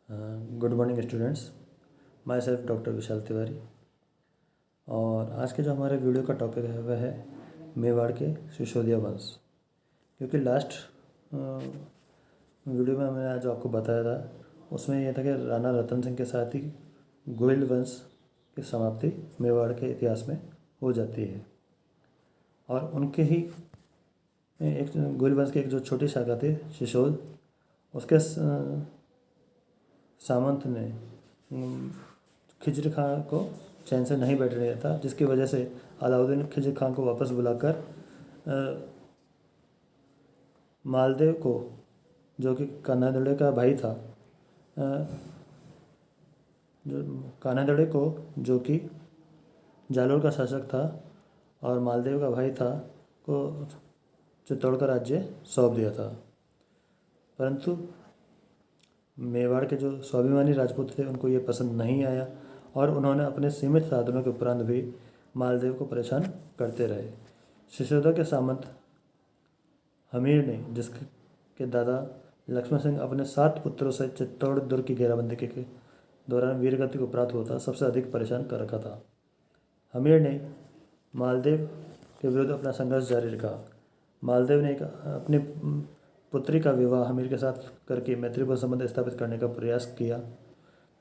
Good morning students. Myself doctor Vishal Tiwari. और आज के जो हमारे वीडियो का टॉपिक है वह है मेवाड़ के सिसोदिया वंश। क्योंकि लास्ट वीडियो में मैंने जो आपको बताया था उसमें यह था कि राणा रतन सिंह के साथ ही गोइल वंश की समाप्ति मेवाड़ के इतिहास में हो जाती है। और उनके ही एक गोइल वंश की एक जो छोटी शाखा थी सिसोद, उसके सामंत ने खिजर खां को चैन से नहीं बैठने दिया था, जिसकी वजह से अलाउद्दीन खिजर खां को वापस बुलाकर मालदेव को, जो कि कान्हादड़े का भाई था, कान्हादड़े को जो कि जालोर का शासक था और मालदेव का भाई था, को चित्तौड़ का राज्य सौंप दिया था। परंतु मेवाड़ के जो स्वाभिमानी राजपूत थे उनको ये पसंद नहीं आया और उन्होंने अपने सीमित साधनों के उपरांत भी मालदेव को परेशान करते रहे। सिसोदिया के सामंत हमीर ने, जिसके दादा लक्ष्मण सिंह अपने 7 पुत्रों से चित्तौड़ दुर्ग की घेराबंदी के दौरान वीरगति को प्राप्त हुआ था, सबसे अधिक परेशान कर रखा था। हमीर ने मालदेव के विरुद्ध अपना संघर्ष जारी रखा। मालदेव ने अपनी पुत्री का विवाह हमीर के साथ करके मैत्रीपूर्ण संबंध स्थापित करने का प्रयास किया।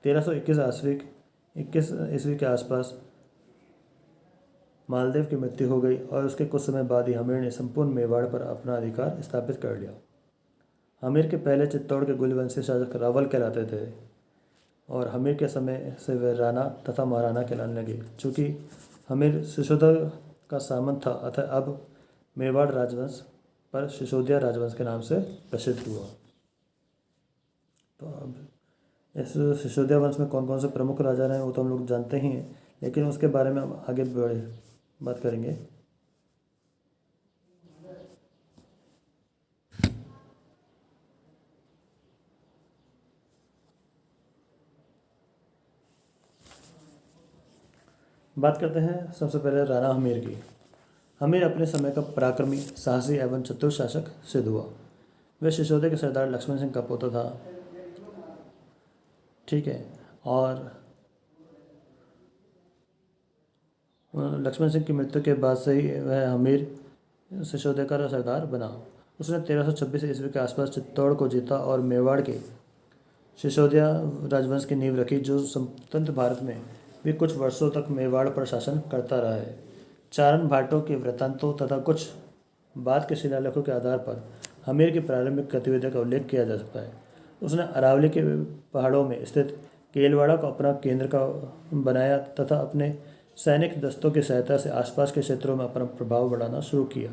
1321 ईस्वी के आसपास मालदेव की मृत्यु हो गई और उसके कुछ समय बाद ही हमीर ने संपूर्ण मेवाड़ पर अपना अधिकार स्थापित कर लिया। हमीर के पहले चित्तौड़ के गुलवंशी शासक रावल कहलाते थे और हमीर के समय से वे राणा तथा महाराणा कहलाने लगे। चूँकि हमीर सिसोदिया का सामंत था, अतः अब मेवाड़ राजवंश पर सिसोदिया राजवंश के नाम से प्रसिद्ध हुआ। तो अब इस सिसोदिया वंश में कौन कौन से प्रमुख राजा रहे वो तो हम लोग जानते ही हैं, लेकिन उसके बारे में हम आगे बढ़े बात करेंगे। बात करते हैं सबसे पहले राणा हमीर की। हमीर अपने समय का पराक्रमी, साहसी एवं चतुर शासक सिद्ध हुआ। वे सिसोदिया के सरदार लक्ष्मण सिंह का पोता था। ठीक है। और लक्ष्मण सिंह की मृत्यु के बाद से ही वह हमीर सिसोदिया का सरदार बना। उसने 1326 ईस्वी के आसपास चित्तौड़ को जीता और मेवाड़ के सिसोदिया राजवंश की नींव रखी, जो स्वतंत्र भारत में भी कुछ वर्षों तक मेवाड़ पर शासन करता रहा है। चारण भाटों के वृत्तांतों तथा कुछ बाद के शिलालेखों के आधार पर हमीर की प्रारंभिक गतिविधियों का उल्लेख किया जा सकता है। उसने अरावली के पहाड़ों में स्थित केलवाड़ा को अपना केंद्र का बनाया तथा अपने सैनिक दस्तों की सहायता से आसपास के क्षेत्रों में अपना प्रभाव बढ़ाना शुरू किया।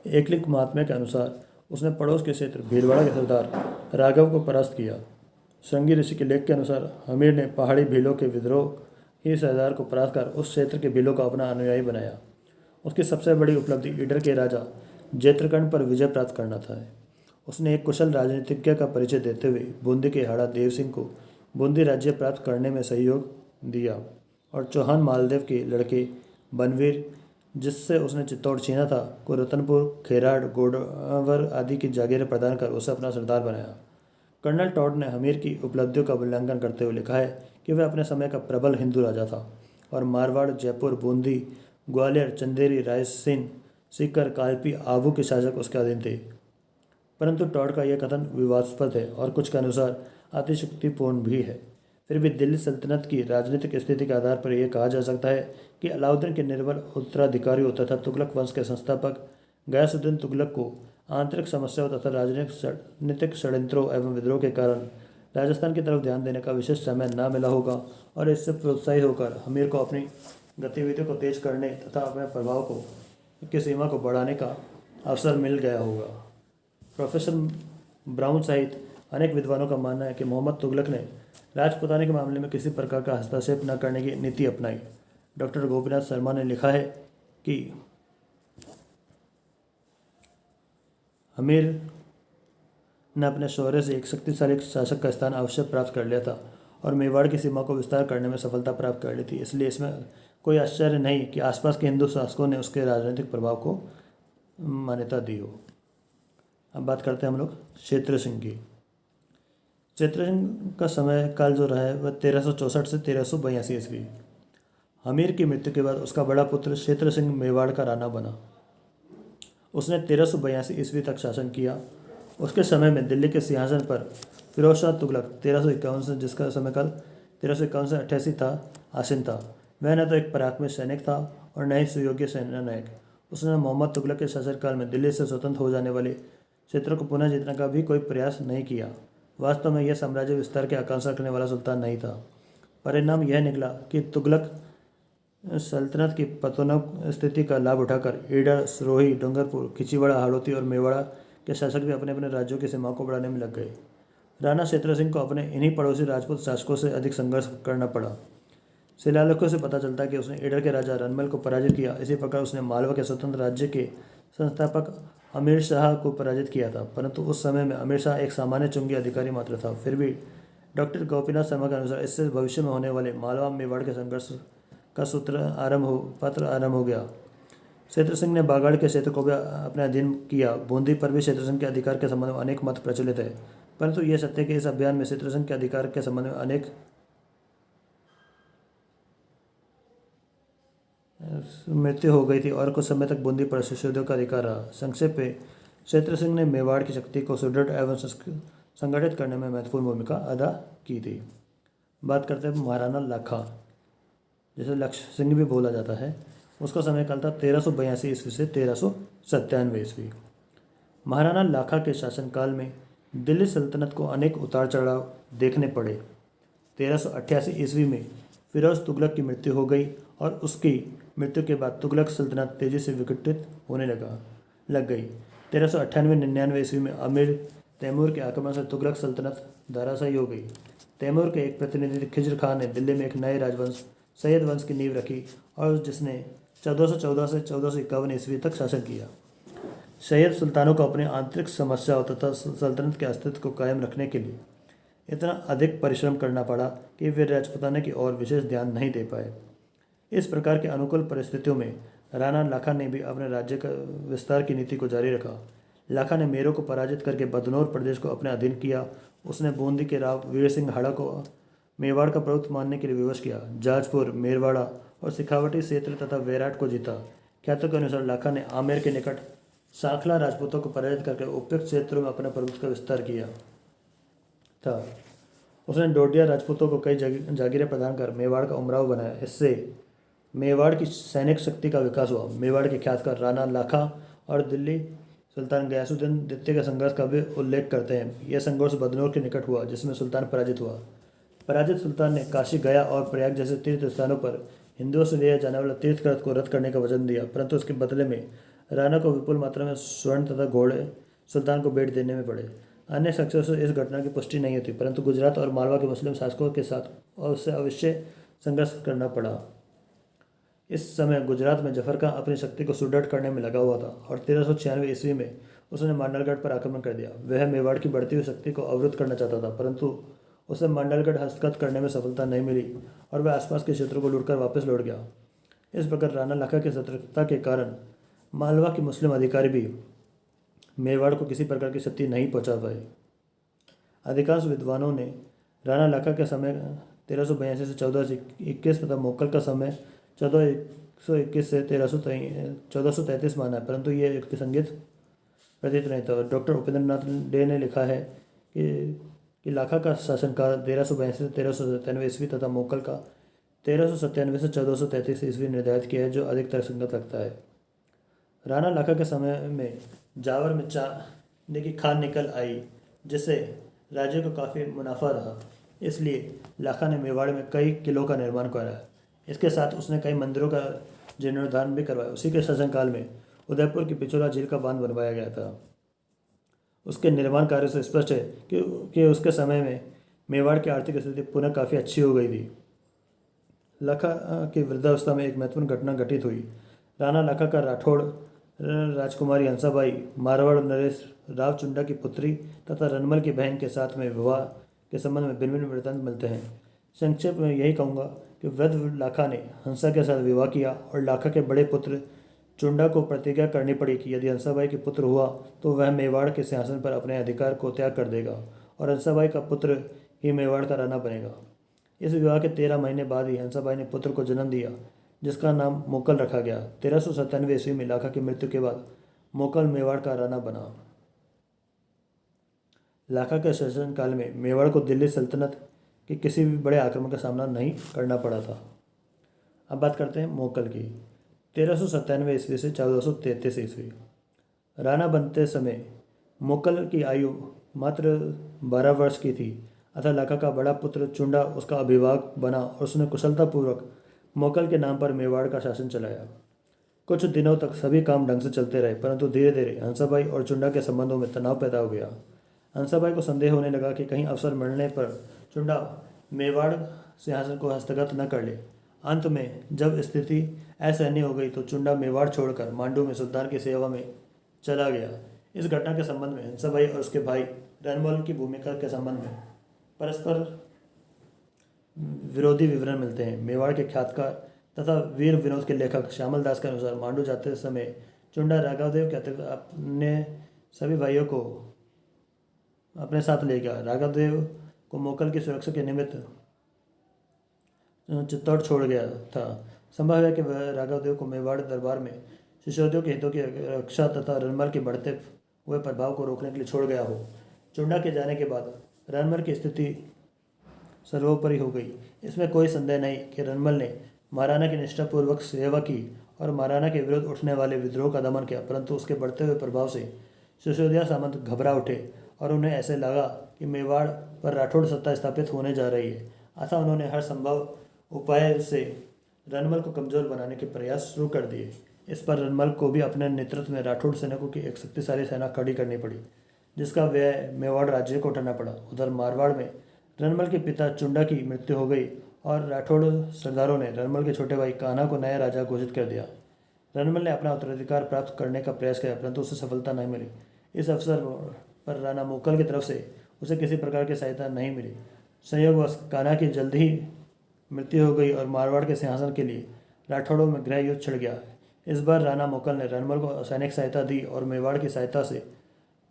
एकलिंग महात्म्य के अनुसार उसने पड़ोस के क्षेत्र भीलवाड़ा के सरदार राघव को परास्त किया। श्रृंगी ऋषि के लेख के अनुसार हमीर ने पहाड़ी भीलों के विद्रोह ही सरदार को परास्त कर उस क्षेत्र के भीलों को अपना अनुयायी बनाया। उसकी सबसे बड़ी उपलब्धि ईडर के राजा जैत्रकर्ण पर विजय प्राप्त करना था। उसने एक कुशल राजनीतिज्ञ का परिचय देते हुए बूंदी के हाड़ा देव सिंह को बूंदी राज्य प्राप्त करने में सहयोग दिया और चौहान मालदेव के लड़के बनवीर, जिससे उसने चित्तौड़ छीना था, को रतनपुर, खेराड़, गोडावर आदि की जागीरें प्रदान कर उसे अपना सरदार बनाया। कर्नल टॉड ने हमीर की उपलब्धियों का मूल्यांकन करते हुए लिखा है कि वह अपने समय का प्रबल हिंदू राजा था और मारवाड़, जयपुर, बूंदी, ग्वालियर, चंदेरी, रायसेन, सीकर, कालपी, आबू के शासक उसके अधीन थे। परंतु टॉड का यह कथन विवादास्पद है और कुछ के अनुसार अतिशयोक्तिपूर्ण भी है। फिर भी दिल्ली सल्तनत की राजनीतिक स्थिति के आधार पर यह कहा जा सकता है कि अलाउद्दीन के निर्बल उत्तराधिकारियों तथा तुगलक वंश के संस्थापक गयासुद्दीन तुगलक को आंतरिक समस्याओं तथा राजनीतिक षड्यंत्रों एवं विद्रोह के कारण राजस्थान की तरफ ध्यान देने का विशेष समय न मिला होगा और इससे प्रोत्साहित होकर हमीर को अपनी गतिविधियों को तेज करने तथा अपने प्रभाव की सीमा को बढ़ाने का अवसर मिल गया होगा। प्रोफेसर ब्राउन सहित अनेक विद्वानों का मानना है कि मोहम्मद तुगलक ने राजपुताने के मामले में किसी प्रकार का हस्तक्षेप न करने की नीति अपनाई। डॉक्टर गोपीनाथ शर्मा ने लिखा है कि हमीर ने अपने शौर्य से एक शक्तिशाली शासक का स्थान अवश्य प्राप्त कर लिया था और मेवाड़ की सीमा को विस्तार करने में सफलता प्राप्त कर ली थी। इसलिए इसमें कोई आश्चर्य नहीं कि आसपास के हिंदू शासकों ने उसके राजनीतिक प्रभाव को मान्यता दी हो। अब बात करते हैं हम लोग क्षेत्र सिंह की। चित्रसिंह का समय काल जो रहा है वह 1364 से 1382 ईस्वी। हमीर की मृत्यु के बाद उसका बड़ा पुत्र क्षेत्र सिंह मेवाड़ का राणा बना। उसने 1382 ईस्वी तक शासन किया। उसके समय में दिल्ली के सिंहासन पर फिरोज शाह तुगलक 1351 से, जिसका समयकाल 1351 से 88 था, आसीन था। वह न तो एक पराक्रमी सैनिक था और न ही सुयोग्य सेनानायक। उसने मोहम्मद तुगलक के शासनकाल में दिल्ली से स्वतंत्र हो जाने वाले क्षेत्रों को पुनः जीतने का भी कोई प्रयास नहीं किया। वास्तव में यह साम्राज्य विस्तार की आकांक्षा करने वाला सुल्तान नहीं था। परिणाम यह निकला कि तुगलक सल्तनत की पतनों स्थिति का लाभ उठाकर ईडर, सिरोही, डूंगरपुर, खिचीवाड़ा, हाड़ौती और मेवाड़ा के शासक भी अपने अपने राज्यों की सीमाओं को बढ़ाने में लग गए। राणा क्षेत्र सिंह को अपने इन्हीं पड़ोसी राजपूत शासकों से अधिक संघर्ष करना पड़ा। शिलालेखों से पता चलता है कि उसने ईडर के राजा रनमल को पराजित किया। इसी प्रकार उसने मालवा के स्वतंत्र राज्य के संस्थापक अमीर शाह को पराजित किया था, परंतु उस समय में अमीर शाह एक सामान्य चुंगी अधिकारी मात्र था। फिर भी डॉक्टर गोपीनाथ शर्मा के अनुसार इससे भविष्य में होने वाले मालवा मेवाड़ के संघर्ष का पत्र आरंभ हो गया। क्षेत्र सिंह ने बागाड़ के क्षेत्र को भी अपने अधीन किया। बूंदी पर भी क्षेत्र सिंह के अधिकार के संबंध में अनेक मत प्रचलित है, परंतु यह सत्य है कि इस अभियान में क्षेत्र सिंह के अधिकार के संबंध में अनेक मृत्यु हो गई थी और कुछ समय तक बूंदी पर शिशुओं का अधिकार रहा। संक्षेप में क्षेत्र सिंह ने मेवाड़ की शक्ति को सुदृढ़ एवं संगठित करने में महत्वपूर्ण भूमिका अदा की थी। बात करते हैं महाराणा लाखा, जिसे लक्ष्य सिंह भी बोला जाता है। उसका समयकाल था 1382 ईस्वी से 1397 ईस्वी। महाराणा लाखा के शासनकाल में दिल्ली सल्तनत को अनेक उतार चढ़ाव देखने पड़े। 1388 ईस्वी में फिरोज तुगलक की मृत्यु हो गई और उसकी मृत्यु के बाद तुगलक सल्तनत तेजी से विघटित होने लग गई। 1398-99 ईस्वी में अमीर तैमूर के आक्रमण से तुगलक सल्तनत धराशायी हो गई। तैमूर के एक प्रतिनिधि खिज्र खान ने दिल्ली में एक नए राजवंश सैयद वंश की नींव रखी और जिसने 1414 से 1451 ईस्वी तक शासन किया। सैयद सुल्तानों को अपनी आंतरिक समस्याओं तथा सल्तनत के अस्तित्व को कायम रखने के लिए इतना अधिक परिश्रम करना पड़ा कि वे राजपूताना की ओर विशेष ध्यान नहीं दे पाए। इस प्रकार के अनुकूल परिस्थितियों में राणा लाखा ने भी अपने राज्य का विस्तार की नीति को जारी रखा। लाखा ने मेरों को पराजित करके बदनौर प्रदेश को अपने अधीन किया। उसने बूंदी के राव वीर सिंह हाड़ा को मेवाड़ का प्रभुत्व मानने के लिए विवश किया। जाजपुर, मेरवाड़ा और सिखावटी क्षेत्र तथा वैराट को जीता। ख्यातों के अनुसार लाखा ने आमेर के निकट साखला राजपूतों को पराजित करके उपयुक्त क्षेत्रों में अपना प्रभुत्व का विस्तार किया था। उसने डोडिया राजपूतों को कई जागीरें प्रदान कर मेवाड़ का उमराव बनाया। इससे मेवाड़ की सैनिक शक्ति का विकास हुआ। मेवाड़ के ख्यातकार राणा लाखा और दिल्ली सुल्तान गयासुद्दीन द्वितीय के संघर्ष का भी उल्लेख करते हैं। यह संघर्ष बदनौर के निकट हुआ, जिसमें सुल्तान पराजित हुआ। पराजित सुल्तान ने काशी, गया और प्रयाग जैसे तीर्थ स्थानों पर हिंदुओं से लिया जाने वाला तीर्थ खर्च को रद्द करने का वचन दिया, परंतु उसके बदले में राणा को विपुल मात्रा में स्वर्ण तथा घोड़े सुल्तान को भेंट देने में पड़े। अन्य शख्सों से इस घटना की पुष्टि नहीं होती, परंतु गुजरात और मालवा के मुस्लिम शासकों के साथ उससे अवश्य संघर्ष करना पड़ा। इस समय गुजरात में जफर खान अपनी शक्ति को सुदृढ़ करने में लगा हुआ था और 1396 ईस्वी में उसने मांडलगढ़ पर आक्रमण कर दिया। वह मेवाड़ की बढ़ती हुई शक्ति को अवरुद्ध करना चाहता था, परंतु उसे मांडलगढ़ हस्तगत करने में सफलता नहीं मिली और वह आसपास के क्षेत्रों को लूटकर वापस लौट गया। इस प्रकार राणा लाखा की सतर्कता के कारण मालवा के मुस्लिम अधिकारी भी मेवाड़ को किसी प्रकार की क्षति नहीं पहुंचा पाए। अधिकांश विद्वानों ने राणा लाखा के समय 1382 से 1421 तथा मोक्कल का समय 1421 से 1433 माना है, परंतु यह युक्तिसंगत प्रतीत नहीं था। डॉक्टर उपेंद्र नाथ डे ने लिखा है कि लाखा का शासनकाल 1382 से 1397 ईस्वी तथा मोक्कल का 1397 से 1433 ईस्वी निर्धारित किया है, जो अधिक तर्कसंगत लगता है। राणा लाखा के समय में जावर में चांदी की खान निकल आई, जिससे राज्य को काफ़ी मुनाफा रहा। इसलिए लाखा ने मेवाड़ में कई किलों का निर्माण कराया। इसके साथ उसने कई मंदिरों का जीर्णोद्धार भी करवाया। उसी के शासनकाल में उदयपुर की पिछोला झील का बांध बनवाया गया था। उसके निर्माण कार्य से स्पष्ट है कि उसके समय में मेवाड़ की आर्थिक स्थिति पुनः काफ़ी अच्छी हो गई थी। लाखा की वृद्धावस्था में एक महत्वपूर्ण घटना घटित हुई। राणा लाखा का राठौड़ राजकुमारी हंसाबाई मारवाड़ नरेश राव चुंडा की पुत्री तथा रनमल की बहन के साथ में विवाह के संबंध में भिन्न भिन्न वृत्तांत मिलते हैं। संक्षेप में यही कहूँगा कि वृद्ध लाखा ने हंसा के साथ विवाह किया और लाखा के बड़े पुत्र चुंडा को प्रतिज्ञा करनी पड़ी कि यदि हंसाबाई के पुत्र हुआ तो वह मेवाड़ के सिंहासन पर अपने अधिकार को त्याग कर देगा और हंसाबाई का पुत्र ही मेवाड़ का राणा बनेगा। इस विवाह के 13 महीने बाद ही हंसाबाई ने पुत्र को जन्म दिया, जिसका नाम मोकल रखा गया। 1397 ईस्वी में लाखा की मृत्यु के बाद मोकल मेवाड़ का राणा बना। लाखा के शासनकाल में मेवाड़ को दिल्ली सल्तनत के किसी भी बड़े आक्रमण का सामना नहीं करना पड़ा था। अब बात करते हैं मोकल की। 1397 ईस्वी से 1433 ईस्वी। राणा बनते समय मोकल की आयु मात्र 12 वर्ष की थी, अतः लाखा का बड़ा पुत्र चुंडा उसका अभिभावक बना और उसने कुशलतापूर्वक मोकल के नाम पर मेवाड़ का शासन चलाया। कुछ दिनों तक सभी काम ढंग से चलते रहे, परंतु धीरे धीरे हंसाबाई और चुंडा के संबंधों में तनाव पैदा हो गया। हंसाबाई को संदेह होने लगा कि कहीं अवसर मिलने पर चुंडा मेवाड़ सिंहासन को हस्तगत न कर ले। अंत में जब स्थिति असहनीय हो गई तो चुंडा मेवाड़ छोड़कर मांडू में सुल्तान की सेवा में चला गया। इस घटना के संबंध में हंसाबाई और उसके भाई रणमल की भूमिका के संबंध में परस्पर विरोधी विवरण मिलते हैं। मेवाड़ के ख्यातकार तथा वीर विनोद के लेखक श्यामल दास के अनुसार मांडू जाते समय चुंडा राघवदेव के अतिरिक्त अपने सभी भाइयों को अपने साथ ले गया। राघवदेव को मोकल की सुरक्षा के निमित्त चित्तौड़ छोड़ गया था। संभव है कि वह राघवदेव को मेवाड़ दरबार में शिशोदियों के हितों की रक्षा तथा रणमल के बढ़ते हुए प्रभाव को रोकने के लिए छोड़ गया हो। चुंडा के जाने के बाद रणमल की स्थिति सर्वोपरि हो गई। इसमें कोई संदेह नहीं कि रणमल ने महाराणा की निष्ठापूर्वक सेवा की और महाराणा के विरुद्ध उठने वाले विद्रोह का दमन किया, परंतु उसके बढ़ते हुए प्रभाव से सिसोदिया सामंत घबरा उठे और उन्हें ऐसे लगा कि मेवाड़ पर राठौड़ सत्ता स्थापित होने जा रही है। अतः उन्होंने हर संभव उपाय से रणमल को कमजोर बनाने के प्रयास शुरू कर दिए। इस पर रणमल को भी अपने नेतृत्व में राठौड़ सैनिकों की एक शक्तिशाली सेना खड़ी करनी पड़ी, जिसका व्यय मेवाड़ राज्य को उठाना पड़ा। उधर मारवाड़ में रणमल के पिता चुंडा की मृत्यु हो गई और राठौड़ सरदारों ने रणमल के छोटे भाई कान्हा को नया राजा घोषित कर दिया। रणमल ने अपना उत्तराधिकार प्राप्त करने का प्रयास किया, परंतु उसे सफलता नहीं मिली। इस अवसर पर राणा मोकल की तरफ से उसे किसी प्रकार की सहायता नहीं मिली। संयोगवश कान्हा की जल्द ही मृत्यु हो गई और मारवाड़ के सिंहासन के लिए राठौड़ों में गृह युद्ध छिड़ गया। इस बार राणा मोकल ने रणमल को सैनिक सहायता दी और मेवाड़ की सहायता से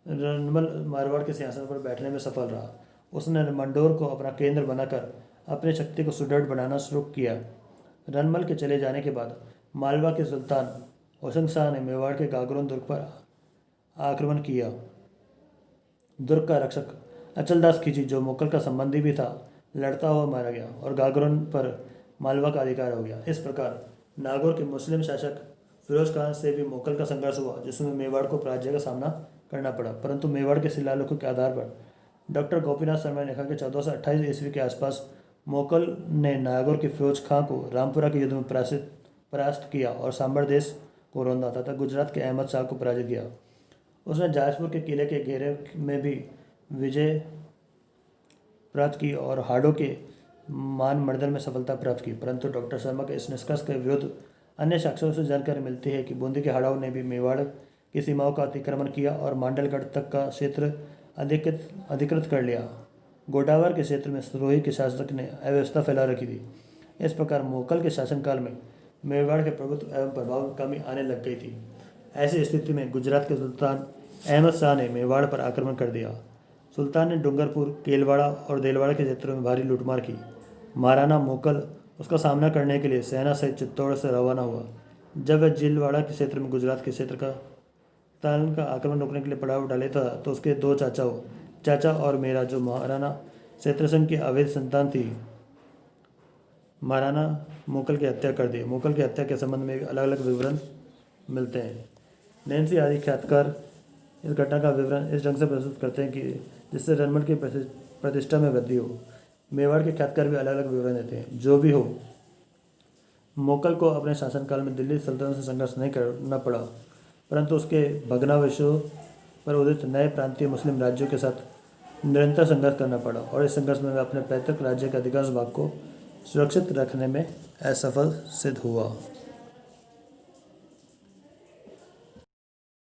रणमल मारवाड़ के सिंहासन पर बैठने में सफल रहा। उसने मंडोर को अपना केंद्र बनाकर अपनी शक्ति को सुदृढ़ बनाना शुरू किया। रणमल के चले जाने के बाद मालवा के सुल्तान होशंग शाह ने मेवाड़ के गागरोन दुर्ग पर आक्रमण किया। दुर्ग का रक्षक अचलदास खिची, जो मोकल का संबंधी भी था, लड़ता हुआ मारा गया और गागरोन पर मालवा का अधिकार हो गया। इस प्रकार नागौर के मुस्लिम शासक फिरोज खान से भी मोकल का संघर्ष हुआ, जिसमें मेवाड़ को पराजय का सामना करना पड़ा। परंतु मेवाड़ के शिलालेखों के आधार पर डॉक्टर गोपीनाथ शर्मा ने लिखा कि 1428 ईस्वी के आसपास मोकल ने नागौर के फिरोज खां को रामपुरा के युद्ध में परास्त किया और सांबर देश को रौंदा तथा गुजरात के अहमद शाह को पराजित किया। उसने जाजपुर के किले के घेरे में भी विजय प्राप्त की और हाड़ों के मानमर्दन में सफलता प्राप्त की। परंतु डॉक्टर शर्मा के इस निष्कर्ष के विरुद्ध अन्य साक्ष्यों से जानकारी मिलती है कि बूंदी के हाड़ाओं ने भी मेवाड़ की सीमाओं का अतिक्रमण किया और मांडलगढ़ तक का क्षेत्र अधिकृत कर लिया। गोडावर के क्षेत्र में सिरोही के शासक ने अव्यवस्था फैला रखी थी। इस प्रकार मोकल के शासनकाल में मेवाड़ के प्रभुत्व एवं प्रभाव में कमी आने लग गई थी। ऐसी स्थिति में गुजरात के सुल्तान अहमद शाह ने मेवाड़ पर आक्रमण कर दिया। सुल्तान ने डूंगरपुर, केलवाड़ा और देलवाड़ा के क्षेत्रों में भारी लूटमार की। महाराणा मोकल उसका सामना करने के लिए सेना सहित चित्तौड़ से रवाना हुआ। जब वह जीलवाड़ा के क्षेत्र में गुजरात के क्षेत्र का का आक्रमण रोकने के लिए पड़ाव डाले था, तो उसके दो चाचा और मेरा, जो महाराणा क्षेत्रसेन की अवैध संतान थी, महाराणा मोकल की हत्या कर दी। मोकल की हत्या के संबंध में अलग अलग विवरण मिलते हैं। नैन्सी आदि ख्यातकार इस घटना का विवरण इस ढंग से प्रस्तुत करते हैं कि जिससे रणमल की प्रतिष्ठा में वृद्धि हो। मेवाड़ के ख्यातकार भी अलग अलग विवरण देते हैं। जो भी हो, मोकल को अपने शासनकाल में दिल्ली सल्तनत से संघर्ष नहीं करना पड़ा, परंतु उसके भग्नावशेषों पर उदित नए प्रांतीय मुस्लिम राज्यों के साथ निरंतर संघर्ष करना पड़ा और इस संघर्ष में वह अपने पैतृक राज्य के अधिकांश भाग को सुरक्षित रखने में असफल सिद्ध हुआ।